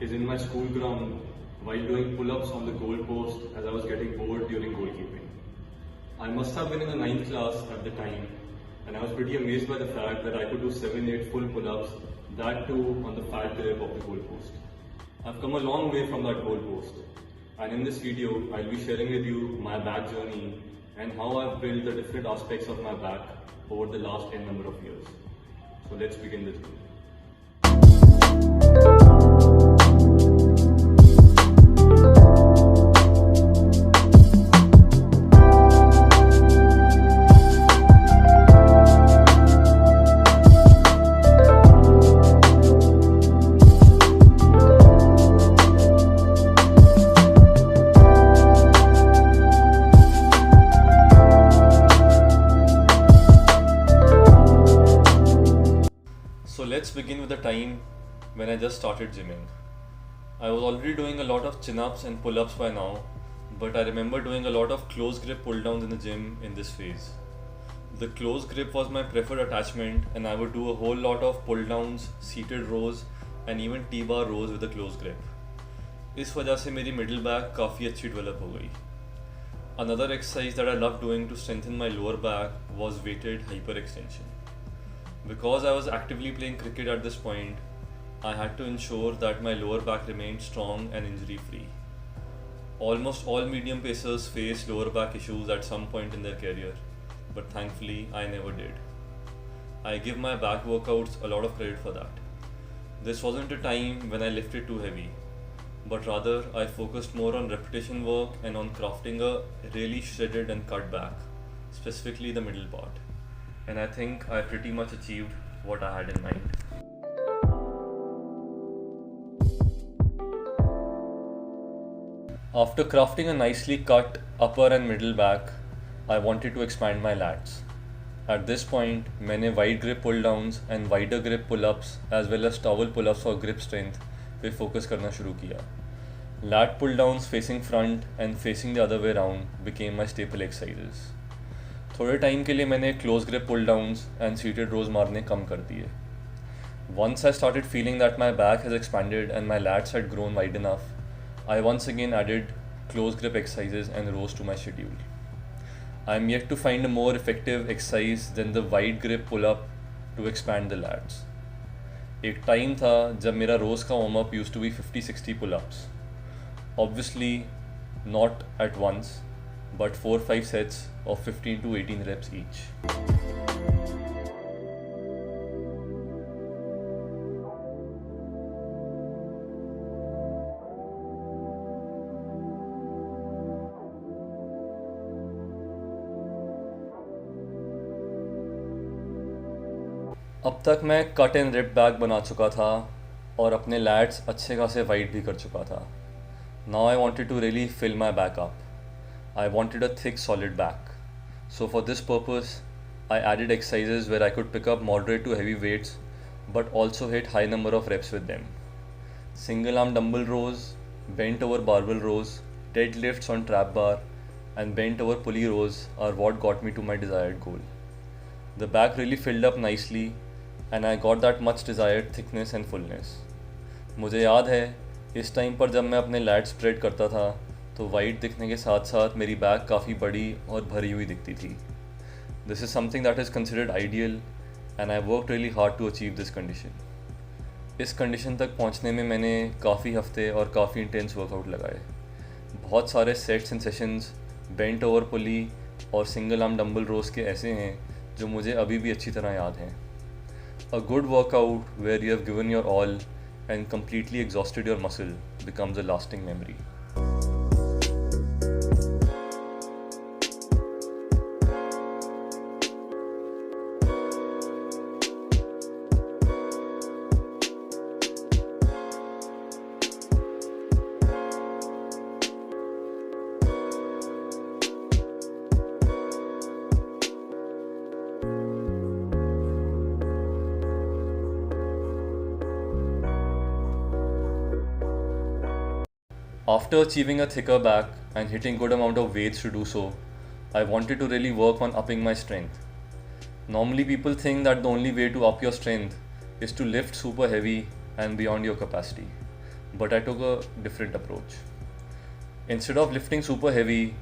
is in my school ground while doing pull-ups on the goal post as I was getting bored during goalkeeping. I must have been in the 9th class at the time, and I was pretty amazed by the fact that I could do 7-8 full pull-ups, that too on the fat grip of the goal post. I've come a long way from that goal post, and in this video I'll be sharing with you my back journey and how I've built the different aspects of my back over the last n number of years. So let's begin this journey. So let's begin with the time when I just started gymming. I was already doing a lot of chin-ups and pull-ups by now, but I remember doing a lot of close grip pull-downs in the gym in this phase. The close grip was my preferred attachment, and I would do a whole lot of pull-downs, seated rows and even T-bar rows with a close grip. इस वजह से मेरी middle back काफ़ी अच्छी develop हो गई. Another exercise that I loved doing to strengthen my lower back was weighted hyperextension. Because I was actively playing cricket at this point, I had to ensure that my lower back remained strong and injury-free. Almost all medium pacers face lower back issues at some point in their career, but thankfully I never did. I give my back workouts a lot of credit for that. This wasn't a time when I lifted too heavy, but rather I focused more on repetition work and on crafting a really shredded and cut back, specifically the middle part. And I think I pretty much achieved what I had in mind. After crafting a nicely cut upper and middle back, I wanted to expand my lats. At this point, मैंने wide grip pull downs and wider grip pull ups as well as towel pull ups for grip strength पे focus करना शुरू किया. Lat pull downs facing front and facing the other way around became my staple exercises. थोड़े time के लिए मैंने close grip pull downs and seated rows मारने कम कर दिए. Once I started feeling that my back has expanded and my lats had grown wide enough, I once again added close grip exercises and rows to my schedule. I am yet to find a more effective exercise than the wide grip pull up to expand the lats. एक time था जब मेरा रोज का warm up used to be 50-60 pull-ups. Obviously not at once, but 4-5 sets of 15 to 18 reps each. अब तक मैं cut and rib back बना चुका था और अपने लैट्स अच्छे खासे वाइड भी कर चुका था. Now I wanted to really fill my back up. I wanted a thick solid back. So for this purpose, I added exercises where I could pick up moderate to heavy weights but also hit high number of reps with them. Single arm dumbbell rows, bent over barbell rows, deadlifts on trap bar and bent over pulley rows are what got me to my desired goal. The back really filled up nicely and I got that much desired thickness and fullness. मुझे याद है इस time पर जब मैं अपने light spread करता था तो वाइड दिखने के साथ साथ मेरी बैक काफ़ी बड़ी और भरी हुई दिखती थी. This is something that is considered ideal and I work really hard to achieve this condition. इस कंडीशन तक पहुंचने में मैंने काफ़ी हफ्ते और काफ़ी इंटेंस वर्कआउट लगाए. बहुत सारे sets and sessions bent over pulley और सिंगल आर्म डंबल रोज के ऐसे हैं जो मुझे अभी भी अच्छी तरह याद हैं. A good workout where you have given your all and completely exhausted your muscle becomes a lasting memory. After achieving a thicker back and hitting good amount of weights to do so, I wanted to really work on upping my strength. Normally people think that the only way to up your strength is to lift super heavy and beyond your capacity. but I took a different approach. Instead of lifting super heavy,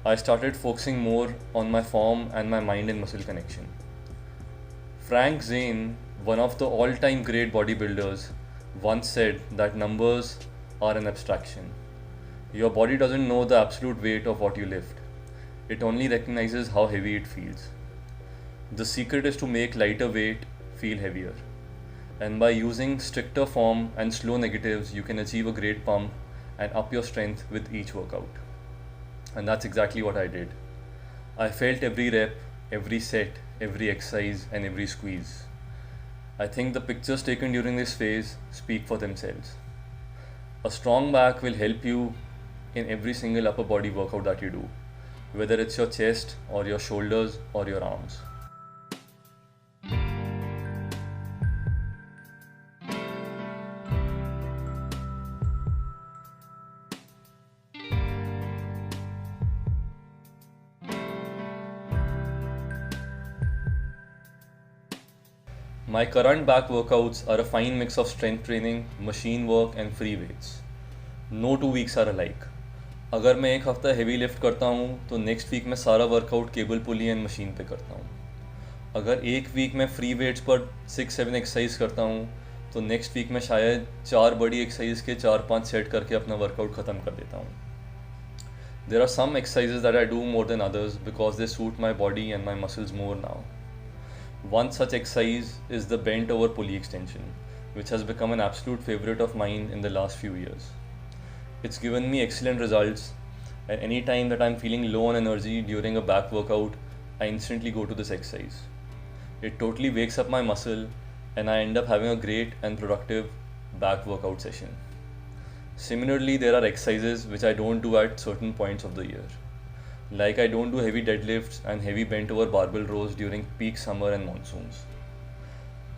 I started focusing more on my form and my mind and muscle connection. Frank Zane, one of the all-time great bodybuilders, once said that numbers are an abstraction. Your body doesn't know the absolute weight of what you lift. It only recognizes how heavy it feels. The secret is to make lighter weight feel heavier. And by using stricter form and slow negatives, you can achieve a great pump and up your strength with each workout. And that's exactly what I did. I felt every rep, every set, every exercise, and every squeeze. I think the pictures taken during this phase speak for themselves. A strong back will help you in every single upper body workout that you do, whether it's your chest or your shoulders or your arms. My current back workouts are a fine mix of strength training, machine work and free weights. No 2 weeks are alike. अगर मैं एक हफ्ता heavy lift करता हूँ तो next week में सारा workout cable pulley and machine पे करता हूँ. अगर एक वीक में फ्री वेट्स पर 6-7 एक्सरसाइज करता हूँ तो नेक्स्ट वीक में शायद 4 बड़ी एक्सरसाइज के 4-5 सेट करके अपना वर्कआउट ख़त्म कर देता हूँ. There are some exercises that I do more than others because they suit my body and my muscles more now. One such exercise is the bent over pulley extension, which has become an absolute favorite of mine in the last few years. It's given me excellent results, and any time that I'm feeling low on energy during a back workout, I instantly go to this exercise. It totally wakes up my muscle, and I end up having a great and productive back workout session. Similarly, there are exercises which I don't do at certain points of the year. Like I don't do heavy deadlifts and heavy bent over barbell rows during peak summer and monsoons.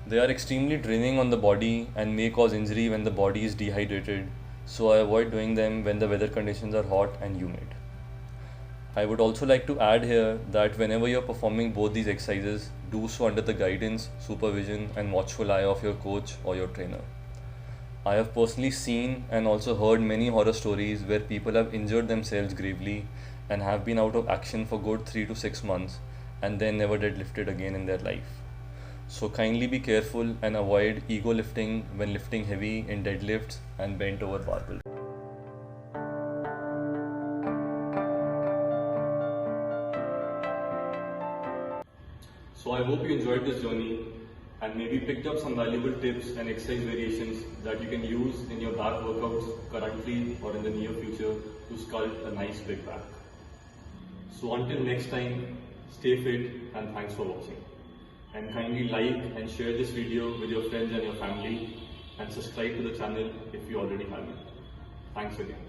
They are extremely draining on the body and may cause injury when the body is dehydrated, so I avoid doing them when the weather conditions are hot and humid. I would also like to add here that whenever you're performing both these exercises, do so under the guidance, supervision and watchful eye of your coach or your trainer. I have personally seen and also heard many horror stories where people have injured themselves gravely and have been out of action for good 3 to 6 months and then never deadlifted again in their life. So kindly be careful and avoid ego lifting when lifting heavy in deadlifts and bent over barbell. So I hope you enjoyed this journey and maybe picked up some valuable tips and exercise variations that you can use in your back workouts currently or in the near future to sculpt a nice big back. So until next time, stay fit and thanks for watching. And kindly like and share this video with your friends and your family and subscribe to the channel if you already haven't. Thanks again.